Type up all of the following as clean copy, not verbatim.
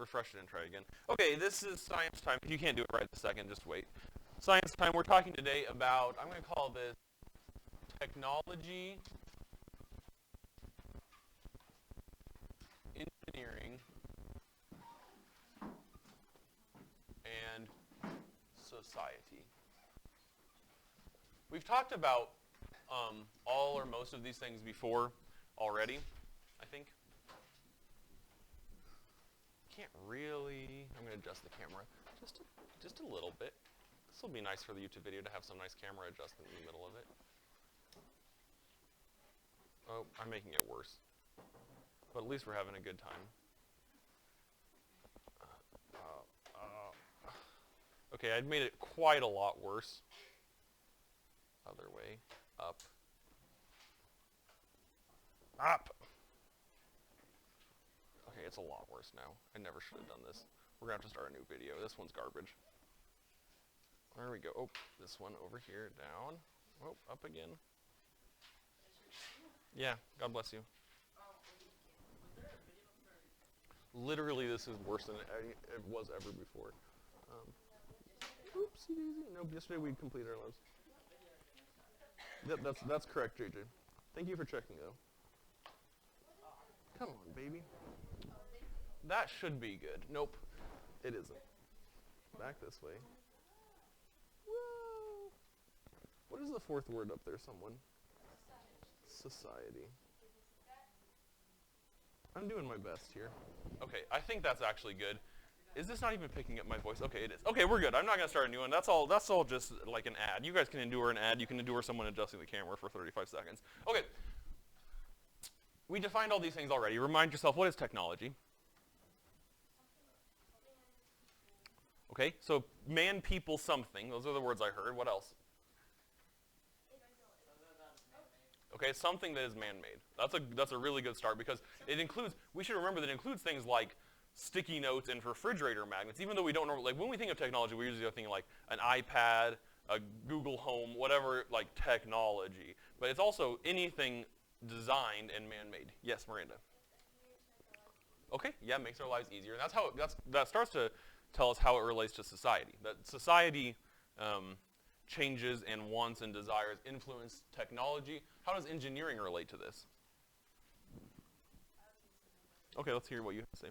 refresh it and try again. Okay, this is science time. If you can't do it right this second, just wait. Science time. We're talking today about, I'm going to call this technology, engineering, and society. We've talked about all or most of these things before already, I think. Can't really, I'm going to adjust the camera just a little bit. This will be nice for the YouTube video to have some nice camera adjustment in the middle of it. Oh, I'm making it worse. But at least we're having a good time. Okay, I'd made it quite a lot worse. Other way, up. Up! Okay, it's a lot worse now. I never should have done this. We're going to have to start a new video. This one's garbage. There we go. Oh, this one over here, down. Oh, up again. Yeah, God bless you. Literally, this is worse than it was ever before. Oopsie daisy. Nope, yesterday we completed our lives. Yep, that's correct, JJ. Thank you for checking, though. Come on, baby. That should be good. Nope, it isn't. Back this way. Whoa. What is the fourth word up there, someone? Society. I'm doing my best here. Okay, I think that's actually good. Is this not even picking up my voice? Okay, it is. Okay, we're good. I'm not going to start a new one. That's all just like an ad. You guys can endure an ad. You can endure someone adjusting the camera for 35 seconds. Okay. We defined all these things already. Remind yourself, what is technology? Okay, so man, people, something. Those are the words I heard. What else? Okay, something that is man-made. That's a really good start because it includes, we should remember that it includes things like sticky notes and refrigerator magnets, even though we don't know, like when we think of technology, we usually are thinking like an iPad, a Google Home, whatever, like technology. But it's also anything designed and man-made. Yes, Miranda? Okay, yeah, it makes our lives easier. And that starts to tell us how it relates to society. That society changes and wants and desires influence technology. How does engineering relate to this? Okay, let's hear what you have to say.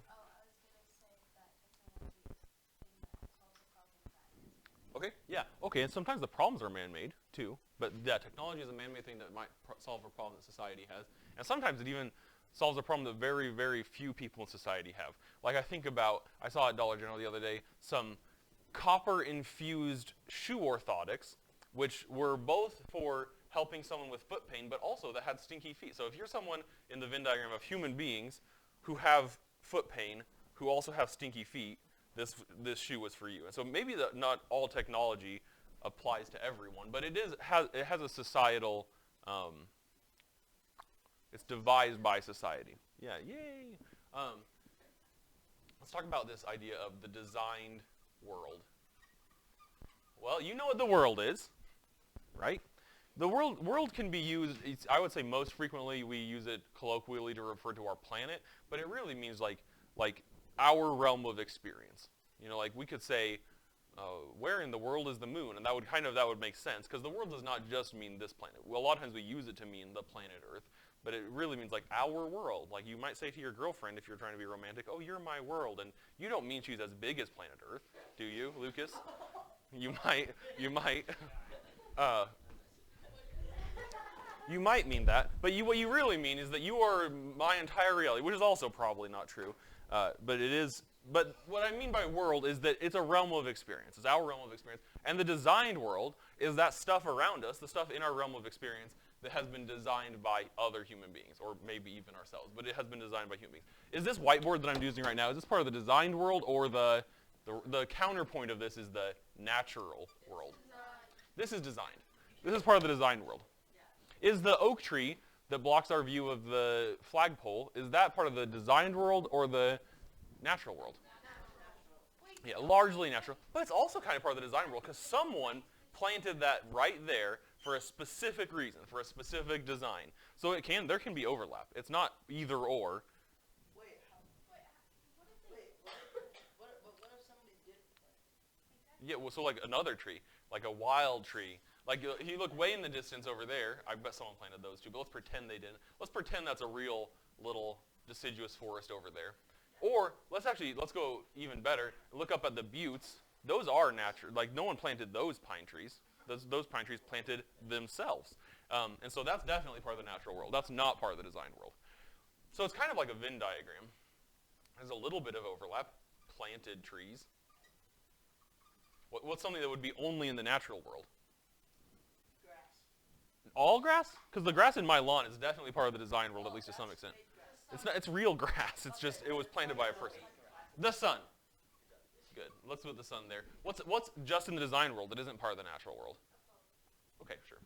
Okay, yeah. Okay, and sometimes the problems are man-made, too. But yeah, technology is a man-made thing that might solve a problem that society has. And sometimes it even solves a problem that very, very few people in society have. Like I saw at Dollar General the other day, some copper-infused shoe orthotics, which were both for helping someone with foot pain, but also that had stinky feet. So if you're someone in the Venn diagram of human beings who have foot pain, who also have stinky feet, this shoe was for you. And so maybe not all technology applies to everyone, but it has a societal, it's devised by society. Yeah, yay. Let's talk about this idea of the designed world. Well, you know what the world is, right? The world can be used, I would say most frequently we use it colloquially to refer to our planet, but it really means like our realm of experience. You know, like we could say, where in the world is the moon? And that would make sense, because the world does not just mean this planet. Well, a lot of times we use it to mean the planet Earth, but it really means like our world. Like you might say to your girlfriend if you're trying to be romantic, oh, you're my world. And you don't mean she's as big as planet Earth, do you, Lucas? You might mean that, but what you really mean is that you are my entire reality, which is also probably not true, but it is. But what I mean by world is that it's a realm of experience. It's our realm of experience, and the designed world is that stuff around us, the stuff in our realm of experience that has been designed by other human beings, or maybe even ourselves, but it has been designed by human beings. Is this whiteboard that I'm using right now, is this part of the designed world, or the counterpoint of this is the natural world? This is designed. This is part of the designed world. Is the oak tree that blocks our view of the flagpole, is that part of the designed world or the natural world? Yeah, largely natural. But it's also kind of part of the design world because someone planted that right there for a specific reason, for a specific design. So there can be overlap. It's not either or. Yeah, well, so like another tree, like a wild tree. Like you look way in the distance over there. I bet someone planted those too, but let's pretend they didn't. Let's pretend that's a real little deciduous forest over there. Or let's go even better. Look up at the buttes. Those are natural. Like no one planted those pine trees. Those pine trees planted themselves. And so that's definitely part of the natural world. That's not part of the design world. So it's kind of like a Venn diagram. There's a little bit of overlap. Planted trees. What's something that would be only in the natural world? Grass. All grass? Because the grass in my lawn is definitely part of the design world, at least to some extent. It's real grass. It's just, it was planted by a person. The sun. Good. Let's put the sun there. What's just in the design world that isn't part of the natural world? Okay, sure.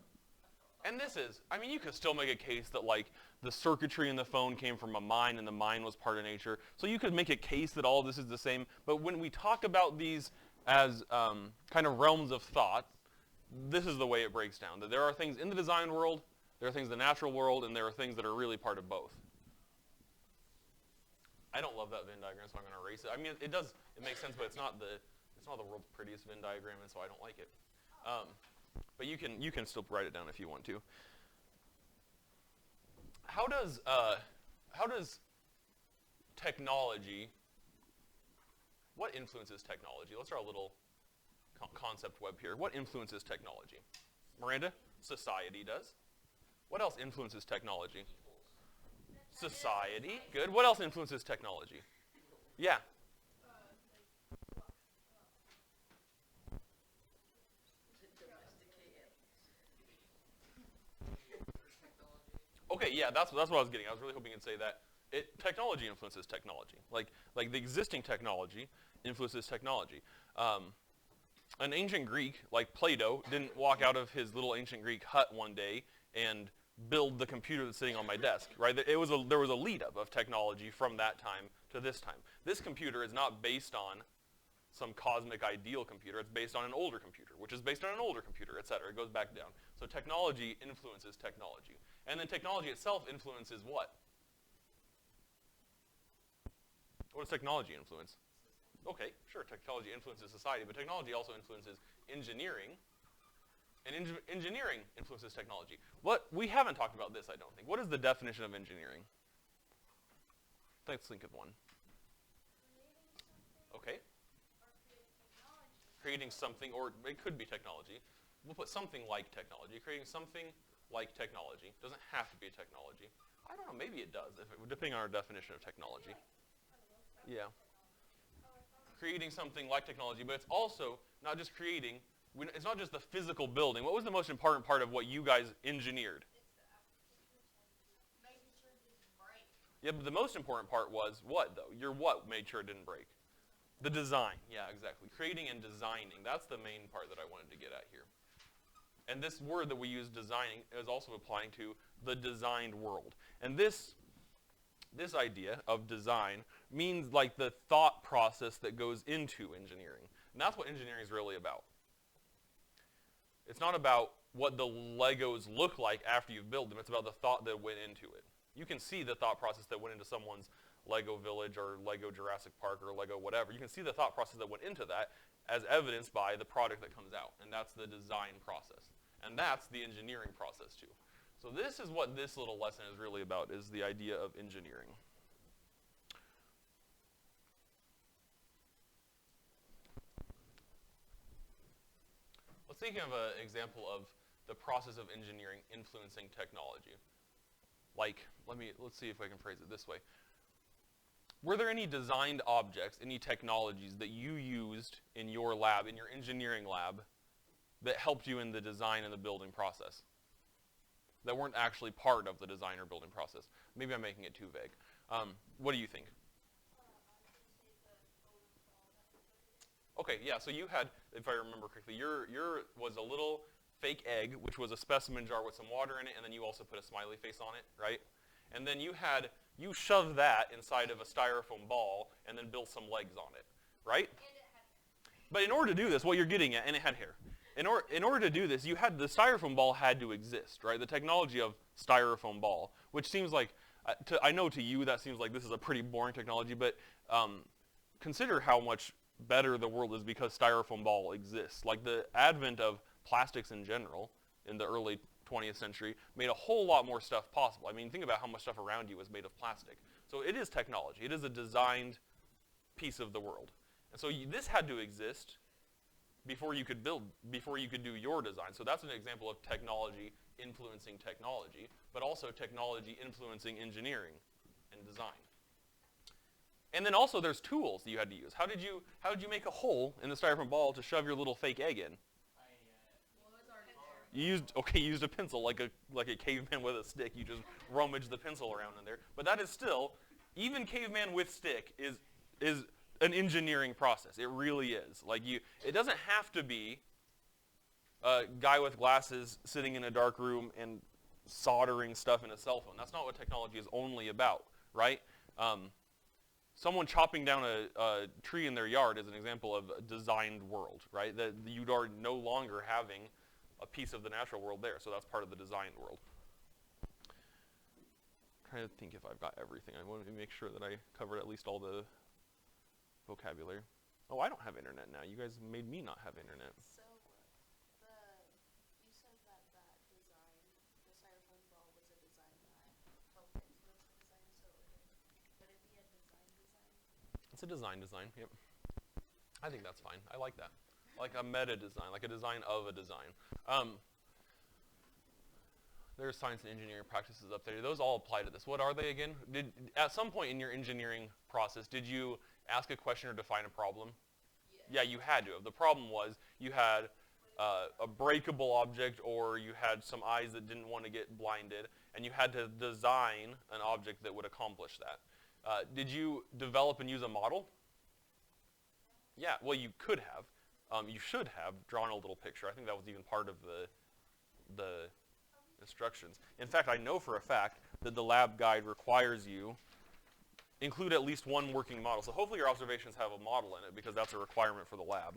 And this is, I mean, you could still make a case that, like, the circuitry in the phone came from a mine and the mine was part of nature. So you could make a case that all of this is the same. But when we talk about these as kind of realms of thought, this is the way it breaks down. That there are things in the design world, there are things in the natural world, and there are things that are really part of both. I don't love that Venn diagram, so I'm going to erase it. I mean, it makes sense, but it's not the world's prettiest Venn diagram, and so I don't like it. But you can still write it down if you want to. How does technology? What influences technology? Let's draw a little concept web here. What influences technology? Miranda? Society does. What else influences technology? Society. Good. What else influences technology? Yeah. Okay, yeah, that's what I was getting. I was really hoping you'd say that. Technology influences technology. Like the existing technology influences technology. An ancient Greek, like Plato, didn't walk out of his little ancient Greek hut one day and build the computer that's sitting on my desk, right? There was a lead-up of technology from that time to this time. This computer is not based on some cosmic ideal computer. It's based on an older computer, which is based on an older computer, et cetera. It goes back down. So technology influences technology. And then technology itself influences what? What does technology influence? Okay, sure, technology influences society, but technology also influences engineering. And engineering influences technology. We haven't talked about this, I don't think. What is the definition of engineering? Let's think of one. Okay. Creating something, or it could be technology. We'll put something like technology. Creating something like technology. Doesn't have to be a technology. I don't know, maybe it does, depending on our definition of technology. Yeah. Creating something like technology, but it's also not just creating. It's not just the physical building. What was the most important part of what you guys engineered? Making sure it didn't break. Yeah, but the most important part was what, though? Your what made sure it didn't break? The design. Yeah, exactly. Creating and designing. That's the main part that I wanted to get at here. And this word that we use, designing, is also applying to the designed world. And this idea of design means like the thought process that goes into engineering. And that's what engineering is really about. It's not about what the Legos look like after you've built them. It's about the thought that went into it. You can see the thought process that went into someone's Lego Village or Lego Jurassic Park or Lego whatever. You can see the thought process that went into that as evidenced by the product that comes out. And that's the design process. And that's the engineering process too. So this is what this little lesson is really about, is the idea of engineering. Let's think of an example of the process of engineering influencing technology. Like, let's see if I can phrase it this way. Were there any designed objects, any technologies that you used in your lab, in your engineering lab, that helped you in the design and the building process? That weren't actually part of the design or building process? Maybe I'm making it too vague. What do you think? Okay, yeah, so you had, if I remember correctly, your was a little fake egg, which was a specimen jar with some water in it, and then you also put a smiley face on it, right? And then you shoved that inside of a styrofoam ball and then built some legs on it, right? But in order to do this, what you're getting at, and it had hair. In order to do this, the styrofoam ball had to exist, right? The technology of styrofoam ball, which seems like, I know to you that seems like this is a pretty boring technology, but consider how much better the world is because styrofoam ball exists. Like the advent of plastics in general in the early 20th century made a whole lot more stuff possible. I mean, think about how much stuff around you was made of plastic. So it is technology. It is a designed piece of the world. And so this had to exist before you could do your design. So that's an example of technology influencing technology, but also technology influencing engineering and design. And then also there's tools that you had to use. How did you make a hole in the styrofoam ball to shove your little fake egg in? You used a pencil like a caveman with a stick. You just rummage the pencil around in there. But that is still, even caveman with stick is an engineering process. It really is. It doesn't have to be a guy with glasses sitting in a dark room and soldering stuff in a cell phone. That's not what technology is only about, right? Someone chopping down a tree in their yard is an example of a designed world, right? That you are no longer having a piece of the natural world there, so that's part of the designed world. I'm trying to think if I've got everything. I wanted to make sure that I covered at least all the vocabulary. Oh, I don't have internet now. You guys made me not have internet. So, you said that design, the styrofoam ball was a design that helped influence the design, so would it be a design? It's a design, yep. I think that's fine. I like that. Like a meta design, like a design of a design. There's science and engineering practices up there. Those all apply to this. What are they again? At some point in your engineering process, did you ask a question or define a problem? Yeah, you had to have. The problem was you had a breakable object, or you had some eyes that didn't want to get blinded, and you had to design an object that would accomplish that. Did you develop and use a model? Yeah, well, you could have. You should have drawn a little picture. I think that was even part of the instructions. In fact, I know for a fact that the lab guide requires you include at least one working model. So hopefully your observations have a model in it, because that's a requirement for the lab.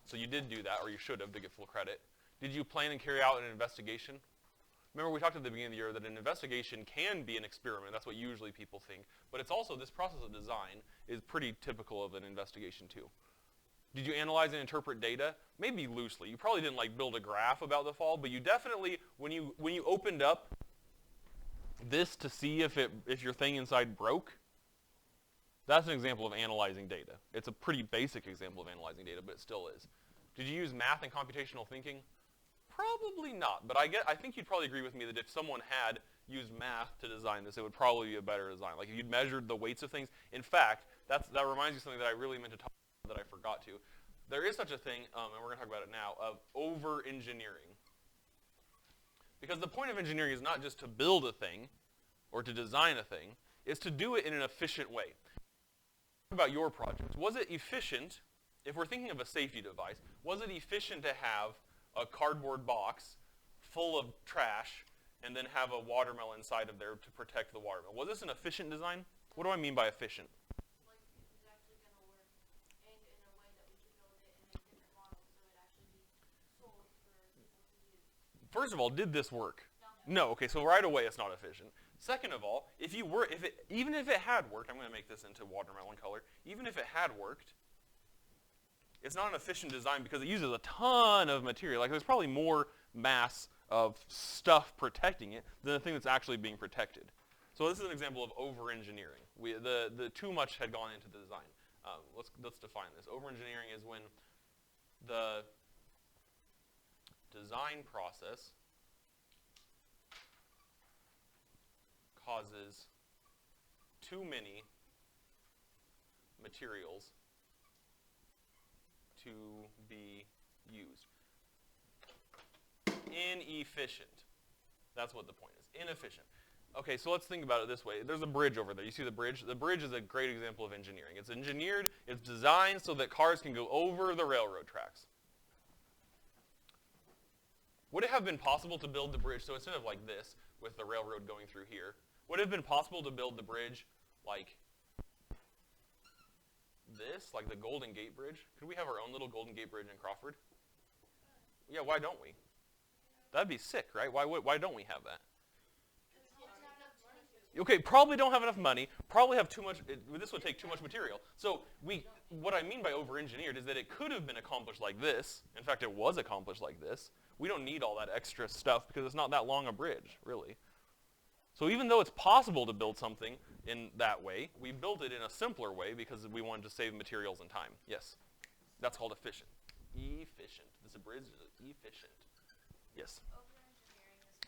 So you did do that, or you should have, to get full credit. Did you plan and carry out an investigation? Remember, we talked at the beginning of the year that an investigation can be an experiment. That's what usually people think. But it's also, this process of design is pretty typical of an investigation too. Did you analyze and interpret data? Maybe loosely. You probably didn't build a graph about the fall, but you definitely, when you opened up this to see if your thing inside broke, that's an example of analyzing data. It's a pretty basic example of analyzing data, but it still is. Did you use math and computational thinking? Probably not, but I think you'd probably agree with me that if someone had used math to design this, it would probably be a better design. Like if you'd measured the weights of things. In fact, that reminds me of something that I really meant to talk about that I forgot to. There is such a thing, and we're going to talk about it now, of over-engineering. Because the point of engineering is not just to build a thing or to design a thing, it's to do it in an efficient way. About your project. Was it efficient, if we're thinking of a safety device, was it efficient to have a cardboard box full of trash and then have a watermelon inside of there to protect the watermelon? Was this an efficient design? What do I mean by efficient? Like, is it actually going to work, and in a way that we could build it in a different model so it actually be sold for people to use? First of all, did this work? No. Okay, so right away it's not efficient. Second of all, even if it had worked, I'm going to make this into watermelon color. Even if it had worked, it's not an efficient design because it uses a ton of material. Like there's probably more mass of stuff protecting it than the thing that's actually being protected. So this is an example of over-engineering. The too much had gone into the design. Let's define this. Over-engineering is when the design process causes too many materials to be used. Inefficient. That's what the point is. Inefficient. Okay, so let's think about it this way. There's a bridge over there. You see the bridge? The bridge is a great example of engineering. It's engineered, it's designed so that cars can go over the railroad tracks. Would it have been possible to build the bridge, so instead of like this, with the railroad going through here, would it have been possible to build the bridge like this, like the Golden Gate Bridge? Could we have our own little Golden Gate Bridge in Crawford? Yeah, why don't we? That'd be sick, right? Why don't we have that? Okay, probably don't have enough money, probably have too much, this would take too much material. So what I mean by over-engineered is that it could have been accomplished like this. In fact, it was accomplished like this. We don't need all that extra stuff because it's not that long a bridge, really. So even though it's possible to build something in that way, we built it in a simpler way because we wanted to save materials and time. Yes? That's called efficient. Efficient. This bridge is efficient. Yes? Over-engineering is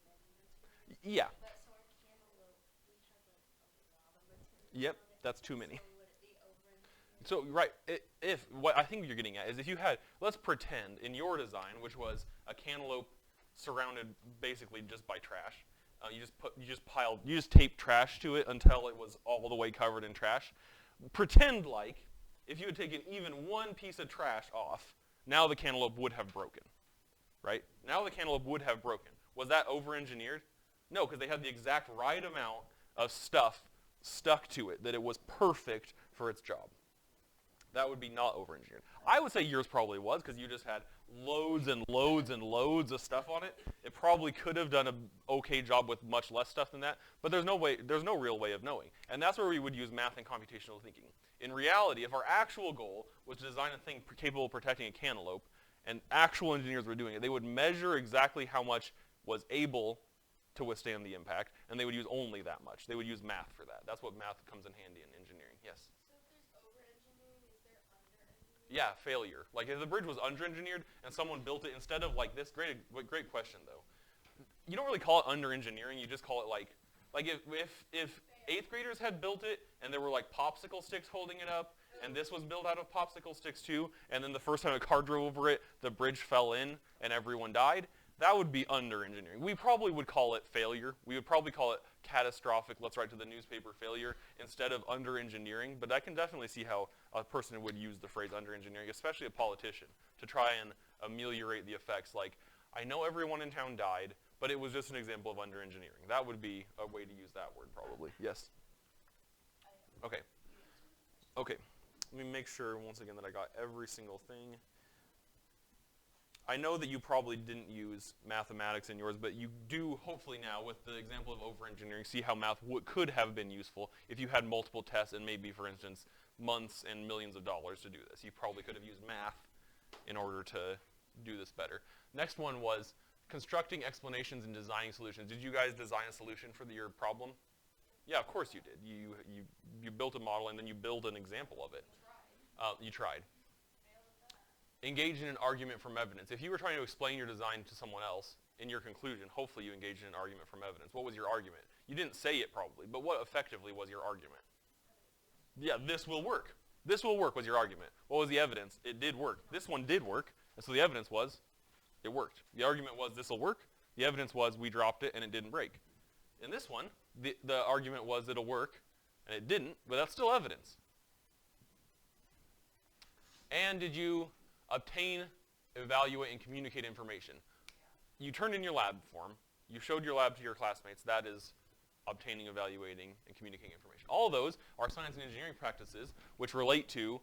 having too many materials. Yeah. But so our cantaloupe, we have like a lot of materials. Yep, on it. that's too many. So would it be over-engineering? So, right, if what I think you're getting at is if you had, let's pretend in your design, which was a cantaloupe surrounded basically just by trash, you just taped trash to it until it was all the way covered in trash. Pretend like if you had taken even one piece of trash off, now the cantaloupe would have broken, right? Now the cantaloupe would have broken. Was that over-engineered? No, because they had the exact right amount of stuff stuck to it, that it was perfect for its job. That would be not over-engineered. I would say yours probably was, because you just had loads and loads and loads of stuff on it. It probably could have done an okay job with much less stuff than that, but there's no real way of knowing. And that's where we would use math and computational thinking. In reality, if our actual goal was to design a thing capable of protecting a cantaloupe, and actual engineers were doing it, they would measure exactly how much was able to withstand the impact, and they would use only that much. They would use math for that. That's what math comes in handy in engineering. Yes? So if there's over-engineering, is there under-engineering? Yeah, failure. Like if the bridge was under-engineered and someone built it instead of like this, great question though. You don't really call it under-engineering, you just call it like if 8th graders had built it and there were like popsicle sticks holding it up, and this was built out of popsicle sticks too, and then the first time a car drove over it, the bridge fell in and everyone died, that would be under-engineering. We probably would call it failure. We would probably call it catastrophic, let's write to the newspaper, failure, instead of under-engineering. But I can definitely see how a person would use the phrase under-engineering, especially a politician, to try and ameliorate the effects. Like, I know everyone in town died, but it was just an example of under-engineering. That would be a way to use that word, probably. Yes? Okay. Okay. Let me make sure, once again, that I got every single thing. I know that you probably didn't use mathematics in yours, but you do, hopefully now, with the example of over-engineering, see how math could have been useful if you had multiple tests and maybe, for instance, months and millions of dollars to do this. You probably could have used math in order to do this better. Next one was constructing explanations and designing solutions. Did you guys design a solution for your problem? Yeah, of course you did. You built a model and then you built an example of it. You tried. Engage in an argument from evidence. If you were trying to explain your design to someone else, in your conclusion, hopefully you engaged in an argument from evidence. What was your argument? You didn't say it probably, but what effectively was your argument? Yeah, this will work. This will work was your argument. What was the evidence? It did work. This one did work, and so the evidence was it worked. The argument was this will work. The evidence was we dropped it and it didn't break. In this one, the argument was it'll work, and it didn't, but that's still evidence. And did you obtain, evaluate, and communicate information? You turned in your lab form. You showed your lab to your classmates. That is obtaining, evaluating, and communicating information. All of those are science and engineering practices which relate to,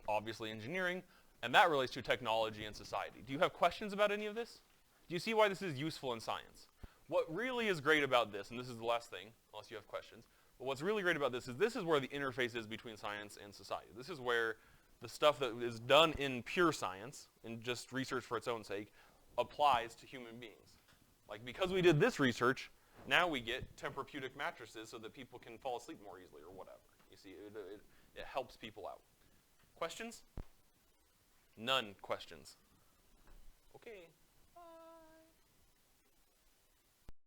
obviously, engineering, and that relates to technology and society. Do you have questions about any of this? Do you see why this is useful in science? What really is great about this, and this is the last thing, unless you have questions, but what's really great about this is where the interface is between science and society. This is where the stuff that is done in pure science, and just research for its own sake, applies to human beings. Like, because we did this research, now we get Tempur-Pedic mattresses so that people can fall asleep more easily or whatever. You see, it helps people out. Questions? None questions. Okay.